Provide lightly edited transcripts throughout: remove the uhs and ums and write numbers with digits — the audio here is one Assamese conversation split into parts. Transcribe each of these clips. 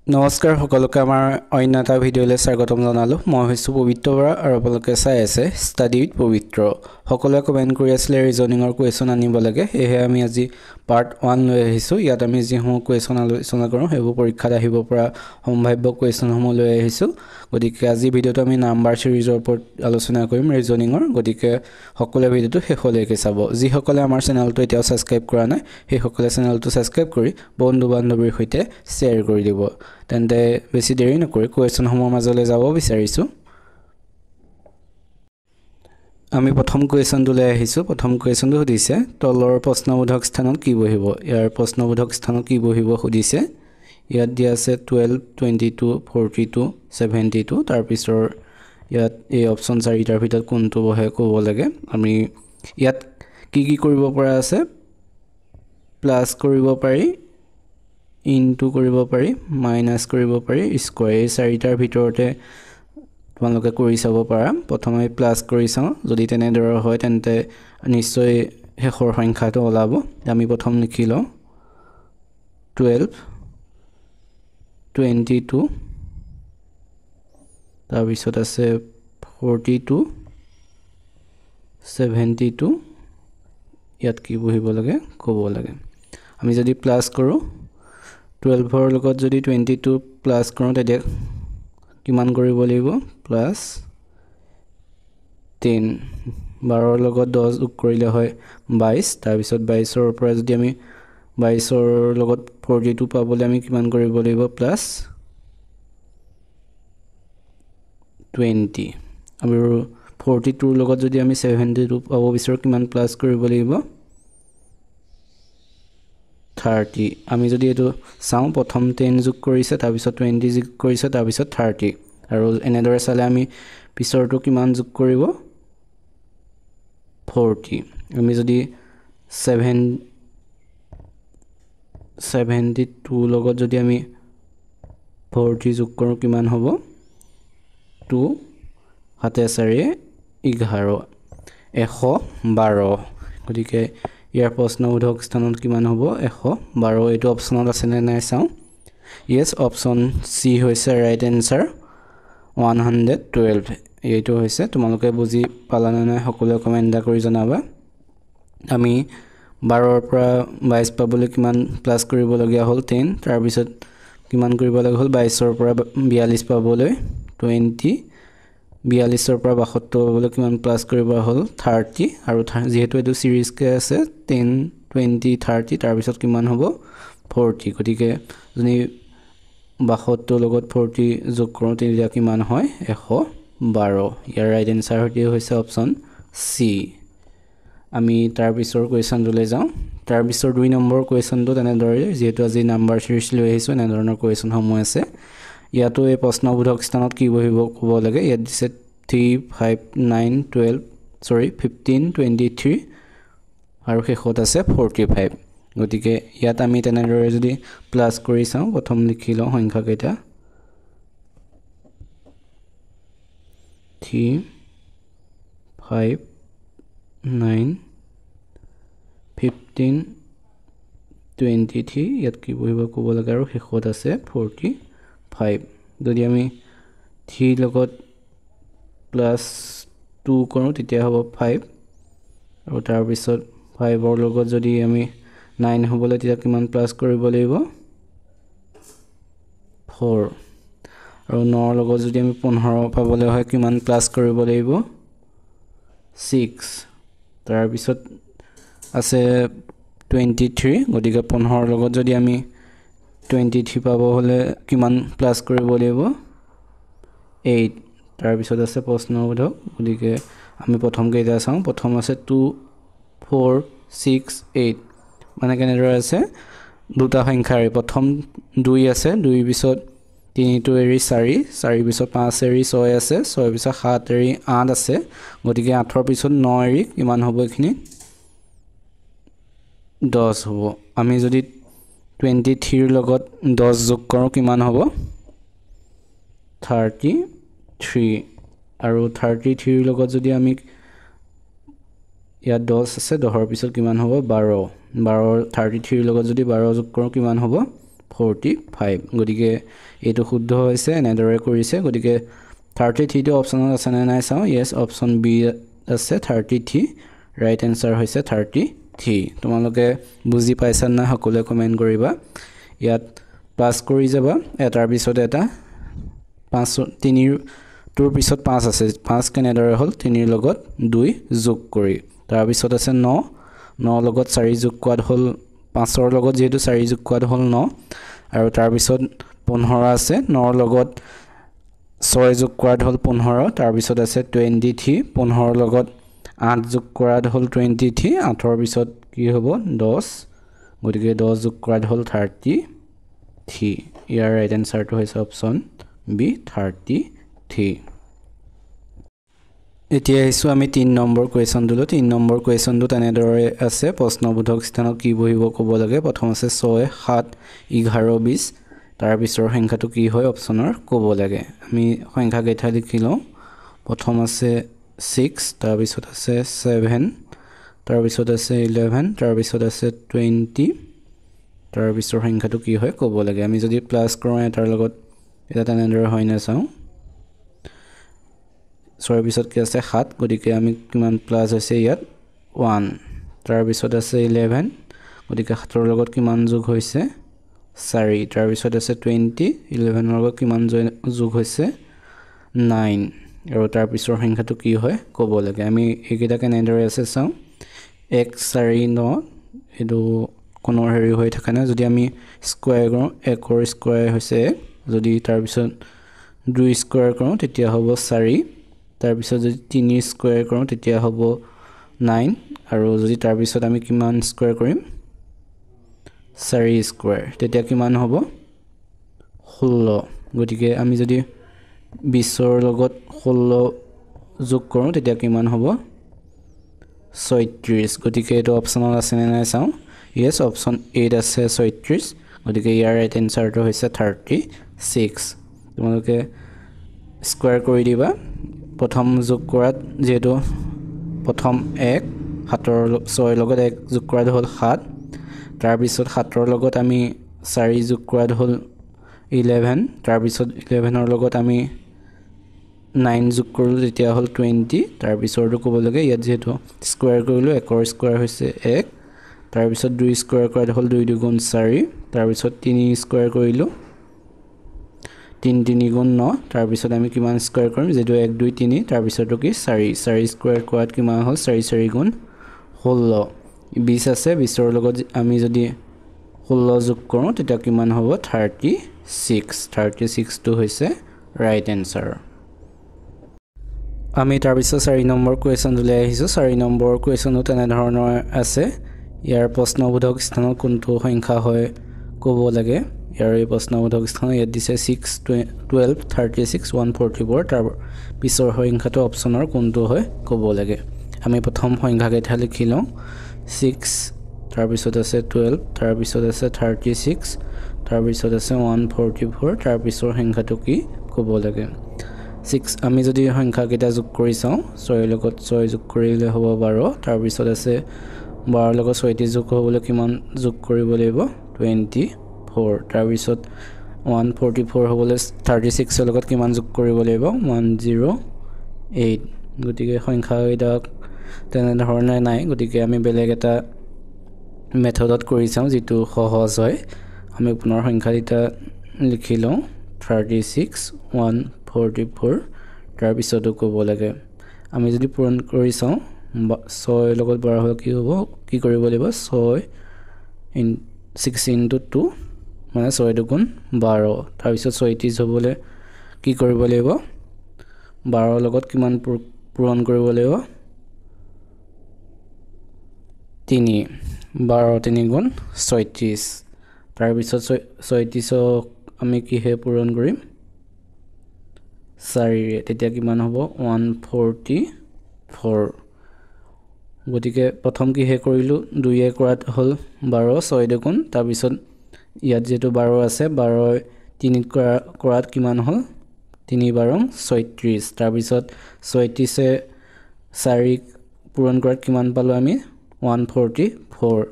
নমস্কাৰ সকলোকে আমাৰ অন্য এটা ভিডিঅ'লৈ স্বাগতম জনালোঁ। মই হৈছোঁ পবিত্ৰ বৰা আৰু আপোনালোকে চাই আছে ষ্টাডি উইথ পবিত্ৰ। সকলোৱে কমেণ্ট কৰি আছিলে ৰিজনিঙৰ কুৱেশ্যন আনিব লাগে, সেয়েহে আমি আজি পাৰ্ট 1 লৈ আহিছোঁ। ইয়াত আমি যিসমূহ কুৱেশ্যন আলোচনা কৰোঁ সেইবোৰ পৰীক্ষাত আহিব পৰা সম্ভাৱ্য কুৱেশ্যনসমূহ লৈ আহিছোঁ। গতিকে আজি ভিডিঅ'টো আমি নাম্বাৰ ছিৰিজৰ ওপৰত আলোচনা কৰিম ৰিজনিঙৰ। গতিকে সকলোৱে ভিডিঅ'টো শেষলৈকে চাব। যিসকলে আমাৰ চেনেলটো এতিয়াও ছাবস্ক্ৰাইব কৰা নাই সেইসকলে চেনেলটো ছাবস্ক্ৰাইব কৰি বন্ধু বান্ধৱীৰ সৈতে শ্বেয়াৰ কৰি দিব। তেন্তে বেছি দেৰি নকৰি কুৱেশ্যনসমূহৰ মাজলৈ যাব বিচাৰিছোঁ। আমি প্ৰথম কুৱেশ্যনটোলৈ আহিছোঁ। প্ৰথম কুৱেশ্যনটো সুধিছে তলৰ প্ৰশ্নবোধক স্থানত কি বহিব। ইয়াৰ প্ৰশ্নবোধক স্থানত কি বহিব সুধিছে। ইয়াত দিয়া আছে 12, 22, 42, 72। তাৰপিছৰ ইয়াত এই অপশ্যন 4টাৰ ভিতৰত কোনটো বহে ক'ব লাগে। আমি ইয়াত কি কৰিব পৰা আছে, প্লাছ কৰিব পাৰি, ইনটু কৰিব পাৰি, মাইনাছ কৰিব পাৰি, স্কোৱাৰ। এই 4টাৰ ভিতৰতে তোমালোকে কৰি চাব পাৰা। প্ৰথমে প্লাছ কৰি চাওঁ, যদি তেনেদৰে হয় তেন্তে নিশ্চয় শেষৰ সংখ্যাটো ওলাব। আমি প্ৰথম লিখি লওঁ 12, 22, তাৰপিছত আছে 42, 72। ইয়াত কি বহিব লাগে ক'ব লাগে। আমি যদি প্লাছ কৰোঁ 12ৰ লগত যদি 22 প্লাছ কৰোঁ তেতিয়া কিমান কৰিব লাগিব, প্লাছ 10। 12ৰ লগত 10 যোগ কৰিলে হয় 22। তাৰপিছত 22ৰ পৰা যদি আমি 22ৰ লগত 42 পাবলৈ আমি কিমান কৰিব লাগিব, প্লাছ 20। আৰু 42ৰ লগত যদি আমি 72 পাব বিচাৰোঁ কিমান প্লাছ কৰিব লাগিব, 30। আমি যদি এইটো চাওঁ প্ৰথম 10 যোগ কৰিছে, তাৰপিছত 20 যোগ কৰিছে, তাৰপিছত 30। আৰু এনেদৰে চালে আমি পিছৰটো কিমান যোগ কৰিব, 40। আমি যদি 72 লগত যদি আমি 40 যোগ কৰোঁ কিমান হ'ব, 2 7 4 11, 112। গতিকে ইয়াৰ প্ৰশ্নবোধক স্থানত কিমান হ'ব, 112। এইটো অপশ্যনত আছেনে নাই চাওঁ। য়েছ, অপশ্যন চি হৈছে ৰাইট এনচাৰ, 112। এইটো হৈছে। তোমালোকে বুজি পালানে নাই সকলোৱে কমেণ্ট এটা কৰি জনাবা। আমি 12ৰ পৰা 22 পাবলৈ কিমান প্লাছ কৰিবলগীয়া হ'ল, 10। তাৰপিছত কিমান কৰিব লগা হ'ল, 22ৰ পৰা 42 পাবলৈ 20, 42ৰ পৰা 72 পাবলৈ কিমান প্লাছ কৰিব হ'ল, 30। আৰু যিহেতু এইটো ছিৰিজকৈ আছে 10, 20, 30, তাৰপিছত কিমান হ'ব, 40। গতিকে যদি 72 লগত 40 যোগ কৰোঁ তেতিয়া কিমান হয়, 112। ইয়াৰ ৰাইট এনচাৰ হৈছে অপশ্যন চি। আমি তাৰপিছৰ কুৱেশ্যনটোলৈ যাওঁ। তাৰপিছৰ 2 নম্বৰ কুৱেশ্যনটো তেনেদৰে, যিহেতু আজি নাম্বাৰ ছিৰিজ লৈ আহিছোঁ এনেধৰণৰ কুৱেশ্যনসমূহ আছে। ইয়াতো এই প্ৰশ্নবোধক স্থানত কি বহিব ক'ব লাগে। ইয়াত দিছে 3, 5, 9, 15, 23 আৰু শেষত আছে 45। গতিকে ইয়াত আমি তেনেদৰে যদি প্লাছ কৰি চাওঁ, প্ৰথম লিখি লওঁ সংখ্যাকেইটা 3, 5, 9, 15, 23। ইয়াত কি বহিব ক'ব লাগে আৰু শেষত আছে 45। যদি আমি 3 লগত প্লাছ 2 কৰোঁ তেতিয়া হ'ব 5। আৰু তাৰপিছত 5ৰ লগত যদি আমি 9 হ'বলৈ তেতিয়া কিমান প্লাছ কৰিব লাগিব, 4। আৰু 9ৰ লগত যদি আমি 15 পাবলৈ হয় কিমান প্লাছ কৰিব লাগিব, 6। তাৰপিছত আছে 23। গতিকে 15ৰ লগত যদি আমি 23 পাব হ'লে কিমান প্লাছ কৰিব লাগিব, 8। তাৰপিছত আছে প্ৰশ্নবোধক। গতিকে আমি প্ৰথম কেইটা চাওঁ। প্ৰথম আছে 2, 4, 6, 8। মানে কেনেদৰে আছে, দুটা সংখ্যাৰে প্ৰথম 2 আছে, 2 পিছত 3টো এৰি 4, 4 পিছত 5 এৰি 6 আছে, 6 পিছত 7 এৰি 8 আছে। গতিকে 8ৰ পিছত 9 এৰি কিমান হ'ব, এইখিনি 10 হ'ব। আমি যদি 23ৰ লগত 10 যোগ কৰোঁ কিমান হ'ব, 33। আৰু 33ৰ লগত যদি আমি ইয়াত 10 আছে, 10ৰ পিছত কিমান হ'ব, 12। 33ৰ লগত যদি 12 যোগ কৰোঁ কিমান হ'ব, 45 গতিকে এইটো শুদ্ধ হৈছে এনেদৰে কৰিছে গতিকে 33 টো অপচনত আছে নে নাই চাওঁ ইয়েস অপচন বি আছে 33 ৰাইট এনসাৰ হৈছে 33 তোমালোকে বুজি পাইছা না সকলোৱে কমেন্ট কৰিবা ইয়াত প্লাস কৰি যাবা এটাৰ পিছত এটা 5 3 তোৰ পিছত 5 আছে 5 কেনেদৰে হল 3 লগত 2 যোগ কৰি তাৰ পিছত আছে 9 9 লগত 4 যোগ কৰাত হল 5 ৰ লগত যেহেতু 4 যোগ কৰাত হল 9 আৰু তাৰ পিছত 15 আছে 9 লগত 6 যোগ কৰাত হল 15 তাৰ পিছত আছে 23 15 ৰ লগত 8 যোগ কৰাত হল 23 8 ৰ পিছত কি হ'ব 10 গতিকে 10 যোগ কৰাত হল 33 ইয়াৰ ৰাইট এনসাৰটো হৈছে অপচন বি 33 এতিয়া আহিছো আমি 3 নম্বৰ কোৱেশ্যনটো 3 নম্বৰ কোৱেশ্যনটো তেনেদৰে আছে প্ৰশ্নবোধক স্থানত কি বহিব ক'ব লাগে প্ৰথম আছে 6 7 11 20 তাৰ পিছৰ সংখ্যাটো কি হয় অপচনৰ ক'ব লাগে আমি সংখ্যা কেইটা লিখি লওঁ প্ৰথম আছে 6 তাৰ পিছত আছে 7 তাৰ পিছত আছে 11 তাৰ পিছত আছে 20 তাৰ পিছৰ সংখ্যাটো কি হয় ক'ব লাগে আমি যদি প্লাস কৰোঁ এটাৰ লগত এটা তেনেদৰে হয় না চাওঁ 6 পিছত কি আছে 7 গতিকে আমি কিমান প্লাস হৈছে ইয়াত 1 তাৰ পিছত আছে 11 গতিকে 7 ৰ লগত কিমান যোগ হৈছে 4 তাৰ পিছত আছে 20 11 ৰ লগত কিমান যোগ হৈছে 9 আৰু তাৰ পিছৰ সংখ্যাটো কি হয় ক'ব লাগে আমি এইকেইটা কেনেদৰে আছে চাওঁ 1 4 9 এটো কোনৰ হেৰি হৈ থাকে না যদি আমি স্কয়াৰ কৰোঁ 1 ৰ স্কয়াৰ হৈছে 1 যদি তাৰ পিছত 2 স্কয়াৰ কৰোঁ তেতিয়া হ'ব 4 তাৰ পিছত যদি 3 স্কয়াৰ কৰোঁ তেতিয়া হ'ব 9 আৰু যদি তাৰ পিছত আমি কিমান স্কয়াৰ কৰিম 4 স্কয়াৰ তেতিয়া কিমান হ'ব 16 গতিকে আমি যদি 20 ৰ লগত 16 যোগ কৰোঁ তেতিয়া কিমান হ'ব 36 গতিকে এটো অপচনত আছে নে নাই চাওঁ ইয়েস অপচন 8 আছে 36 গতিকে ইয়াৰ ৰাইট এনসাৰটো হৈছে 36 তোমালোকে স্কয়াৰ কৰি দিবা প্ৰথম যোগ কৰাত যেটো প্ৰথম 1 7 ৰ 6 লগত 1 যোগ কৰাত হল 7 তাৰ পিছত 7 ৰ লগত আমি 4 যোগ কৰাত হল 11 তাৰ পিছত 11 ৰ লগত আমি 9 যোগ কৰিলো তেতিয়া হল 20 তাৰ পিছৰটো ক'ব লাগে ইয়াত যেটো স্কয়াৰ কৰিলো 1 ৰ স্কয়াৰ হৈছে 1 তাৰ পিছত 2 স্কয়াৰ কৰাত হল 2 2 গুণ 4 তাৰ পিছত 3 স্কয়াৰ কৰিলো 3 3 গুণ 9 তাৰ পিছত আমি কিমান স্কয়াৰ কৰিম যেটো 1 2 3 তাৰ পিছৰটো কি 4 4 স্কয়াৰ কৰাত কিমান হল 4 4 গুণ 16 20 আছে 20 ৰ লগত আমি যদি 16 যোগ কৰোঁ তেতিয়া কিমান হ'ব 36 টো হৈছে ৰাইট এনসাৰ আমি তাৰ পিছত 4 নম্বৰ কোৱেশ্যনলৈ আহিছো 4 নম্বৰ কোৱেশ্যনটো তেনে ধৰণৰ আছে ইয়াৰ প্ৰশ্নবোধক স্থানত কোনটো সংখ্যা হয় ক'ব লাগে ইয়াৰ এই প্ৰশ্নবোধক স্থান ইয়াত দিছে 6 12 36 144 তাৰ পিছৰ সংখ্যাটো অপচনৰ কোনটো হয় ক'ব লাগে আমি প্ৰথম সংখ্যা কেইটা লিখি লওঁ 6 তাৰ পিছত আছে 12 তাৰ পিছত আছে 36 তাৰ পিছত আছে 144 তাৰ পিছৰ সংখ্যাটো কি ক'ব লাগে 6 আমি যদি সংখ্যা কেইটা যোগ কৰি চাওঁ 6 লগত 6 যোগ কৰিলে হ'ব 12 তাৰ পিছত আছে 12 লগত 6 যোগ হ'বলৈ কিমান যোগ কৰিব লাগিব 24 তাৰ পিছত 144 হ'বলৈ 36 ৰ লগত কিমান যোগ কৰিব লাগিব 108 গতিকে সংখ্যা কেইটা তেনে ধৰণে নাই গতিকে আমি বেলেগ এটা মেথডত কৰি চাওঁ যেটো সহজ হয় আমি পুনৰ সংখ্যা কেইটা লিখি লওঁ 36 144 তাৰ পিছতো ক'ব লাগে আমি যদি পূৰণ কৰি চাওঁ 6 লগত 12 হ'ল কি হ'ব কি কৰিব লাগিব 6 into 2 মানে 6 দুগুণ 12 তাৰ পিছত 36 হ'বলৈ কি কৰিব লাগিব 12 লগত কিমান পূৰণ কৰিব লাগিব 3 12 3 গুণ 36 তাৰ পিছত 36 আমি কিহে পূৰণ কৰিম 4 তেতিয়া কিমান হ'ব 144 গতিকে প্ৰথম কিহে কৰিলো 2 এ কৰাত হল 12 6 দুগুণ তাৰ পিছত ইয়াত যেটো 12 আছে 12 3 কৰাত কিমান হল 3 12 36 তাৰ পিছত 36 এ 4 পূৰণ কৰাত কিমান পালো আমি 144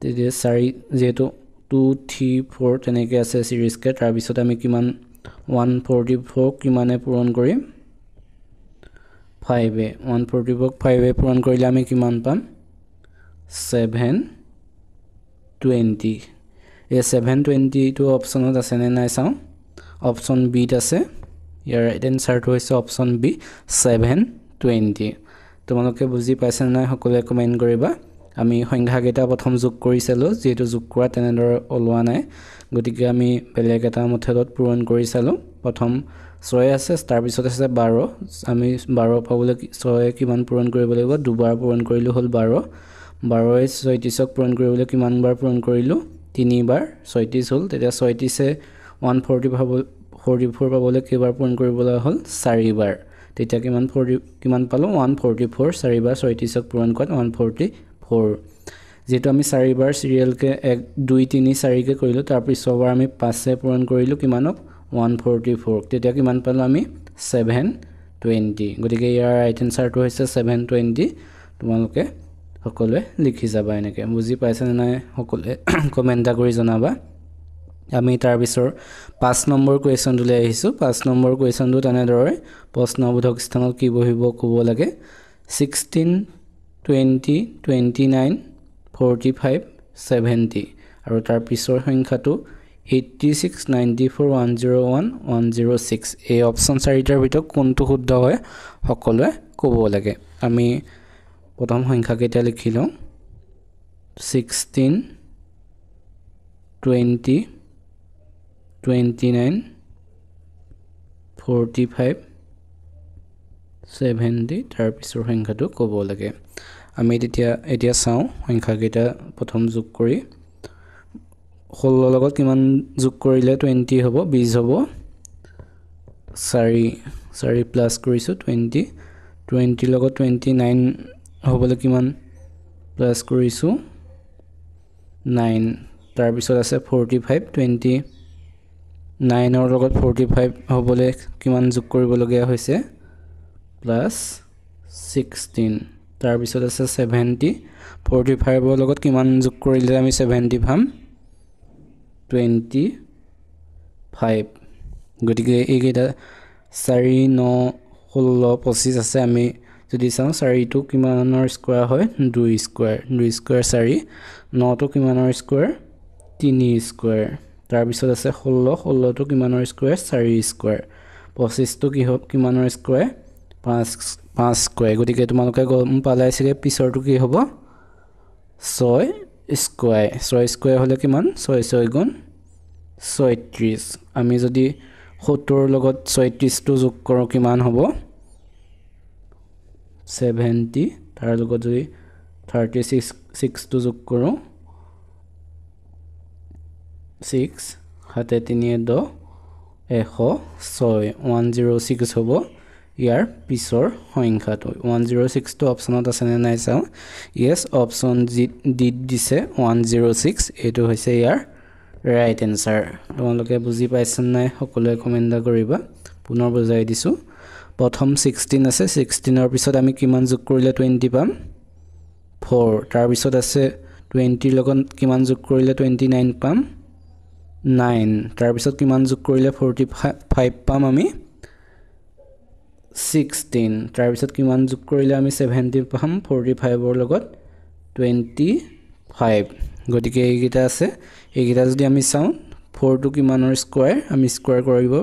তেতিয়া 4 যেটো 2 3 4 তেনেকৈ আছে সিৰিজকে তাৰ পিছত আমি কিমান 144 কিমানে পূৰণ কৰিম 5 এ 144 5 এ পূৰণ কৰিলে আমি কিমান পাম 720 এই 720 টো অপচনত আছে নে নাই চাও অপচন বি ত আছে ইয়াৰ ৰাইট এনসাৰটো হৈছে অপচন বি 720 তোমালোকে বুজি পাইছা নাই সকলোৱে কমেন্ট কৰিবা আমি সংখ্যা কেইটা প্ৰথম যোগ কৰিছিলো যেটো যোগ কৰা তেনেদৰে ওলোৱা নাই গতিকে আমি বেলেগ এটা মেথডত পূৰণ কৰিছালো প্ৰথম 6 আছে তাৰ পিছত আছে 12 আমি 12 পাবলৈ 6 কিমান পূৰণ কৰিব লাগিব দুবাৰ পূৰণ কৰিলো হল 12 12 এ 36ক পূৰণ কৰিবলৈ কিমান বাৰ পূৰণ কৰিলো তিনিবাৰ 36 হল তেতিয়া 36 এ 144 পাবলৈ কেইবাৰ পূৰণ কৰিবলৈ হল 4 বাৰ তেতিয়া কিমান পালো 144 4 বাৰ 36ক পূৰণ কৰাত 144 যেটো আমি 4 বাৰ সিৰিয়াল কে 1 2 3 4 কে কৰিলো তাৰ পিছৰবাৰ আমি 5 এ পূৰণ কৰিলো কিমানক 144 তেতিয়া কিমান পালো আমি 720 গতিকে ইয়াৰ ৰাইট এনসাৰটো হৈছে 720 তোমালোকে সকলোৱে লিখি যাবা এনেকে বুজি পাইছা নে নাই সকলোৱে কমেন্ট কৰি জনাবা আমি তাৰ পিছৰ 5 নম্বৰ কোৱেশ্চনটোলৈ আহিছো 5 নম্বৰ কোৱেশ্চনটো তেনেদৰে প্ৰশ্নবোধক স্থানত কি বহিব ক'ব লাগে 16 20 29 45 70 আৰু তাৰ পিছৰ সংখ্যাটো 86 94 101 106 এই অপচন চাৰিটাৰ ভিতৰত কোনটো শুদ্ধ হয় সকলোৱে ক'ব লাগে আমি প্ৰথম সংখ্যা কেইটা লিখি লওঁ 16 20 29 45 70 তাৰ পিছৰ সংখ্যাটো ক'ব লাগে আমি এতিয়া চাওঁ সংখ্যা কেইটা প্ৰথম যোগ কৰি 16 লগত কিমান যোগ কৰিলে 20 হ'ব 20 হ'ব 4 প্লাস কৰিছো 20 লগত 29 হ'বলৈ কিমান প্লাস কৰিছো 9 তাৰ পিছত আছে 45 29 ৰ লগত 45 হ'বলৈ কিমান যোগ কৰিব লগিয়া হৈছে প্লাস 16 তাৰ পিছত আছে 70 45 ৰ লগত কিমান যোগ কৰিলে আমি 70 পাম 25 গতিকে এইকেইটা 4 9 16 25 আছে আমি যদি চাওঁ 4 টো কিমানৰ স্কয়াৰ হয় 2 স্কয়াৰ 4 9 টো কিমানৰ স্কয়াৰ 3 স্কয়াৰ তাৰ পিছত আছে 16 টো কিমানৰ স্কয়াৰ 4 স্কয়াৰ 25 টো কিমানৰ স্কয়াৰ 5 স্কয়াৰ গতিকে তোমালোকে গম পালাইছিলে পিছৰটো কি হ'ব 6 স্কয়াৰ হলে কিমান 6 6 গুণ 36 আমি যদি 70 লগত 36 টো যোগ কৰো কিমান হ'ব 70 তাৰ লগত যদি 36 টো যোগ কৰো 6 হাতে 3 10 106 106 হ'ব ইয়াৰ পিছৰ সংখ্যাটো 106 টো অপচনত আছে নে নাই চাও yes অপচন ডি দিছে 106 এটো হৈছে ইয়াৰ ৰাইট এনসাৰ তোমালোকে বুজি পাইছন নাই সকলোৱে কমেন্ট কৰিবা পুনৰ বুজাই দিছো প্ৰথম 16 আছে 16 ৰ পিছত আমি কিমান যোগ কৰিলে 20 পাম 4 তাৰ পিছত আছে 20 লগত কিমান যোগ কৰিলে 29 পাম 9 তাৰ পিছত কিমান যোগ কৰিলে 45 পাম আমি 16 তাৰ পিছত কিমান যোগ কৰিলে আমি 70 পাম 45 ৰ লগত 25 গতিকে এইকেইটা আছে এইকেইটা যদি আমি চাওঁ 4 টো কিমানৰ স্কয়াৰ আমি স্কয়াৰ কৰিব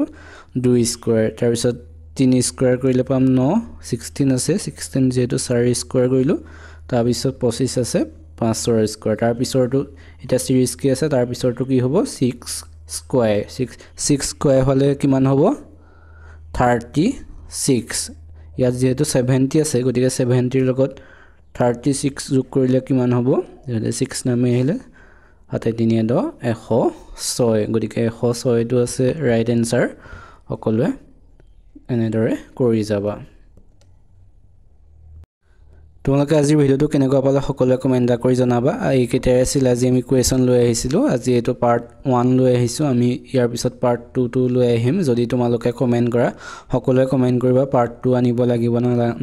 2 স্কয়াৰ তাৰ পিছত 3 স্কয়াৰ কৰিলে পাম 9 16 আছে 16 যেটো 4 স্কয়াৰ কৰিলো তাৰ পিছত 25 আছে 5 ৰ স্কয়াৰ তাৰ পিছৰটো এটা সিৰিজ কি আছে তাৰ পিছৰটো কি হ'ব 6 স্কয়াৰ 6 স্কয়াৰ হলে কিমান হ'ব 36 ইয়াত যেটো 70 আছে গতিকে 70 ৰ লগত 36 যোগ কৰিলে কিমান হ'ব যেনে 6 নামে আহিলে হাতে 3 10 106 গতিকে 106 টো আছে ৰাইট এনসাৰ সকলোৱে এনেদৰে কৰি যাবা তোমালোকে আজিৰ ভিডিঅ'টো কেনেকুৱা পালা সকলোৱে কমেণ্ট কৰি জনাবা এইকেইটাই আছিল আজি আমি কুৱেশ্যন লৈ আহিছিলোঁ আজি এইটো পাৰ্ট 1 লৈ আহিছোঁ আমি ইয়াৰ পিছত পাৰ্ট 2 লৈ আহিম যদি তোমালোকে কমেণ্ট কৰা সকলোৱে কমেণ্ট কৰিবা পাৰ্ট 2 আনিব লাগিব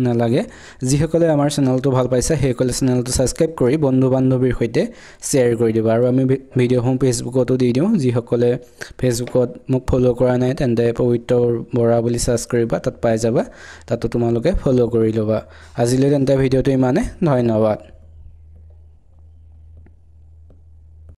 নালাগে যিসকলে আমাৰ চেনেলটো ভাল পাইছে সেইসকলে চেনেলটো সাবস্ক্ৰাইব কৰি বন্ধু বান্ধৱীৰ সৈতে শ্বেয়াৰ কৰি দিবা আৰু আমি ভিডিঅ'সমূহ ফেচবুকতো দি দিওঁ যিসকলে ফেচবুকত মোক ফলো কৰা নাই তেন্তে পবিত্ৰ বৰা বুলি সাৰ্চ কৰিবা তাত পাই যাবা তাতো তোমালোকে ফলো কৰি ল'বা আজিলৈ তেন্তে ভিডিঅ'টো ইমানে ধন্যবাদ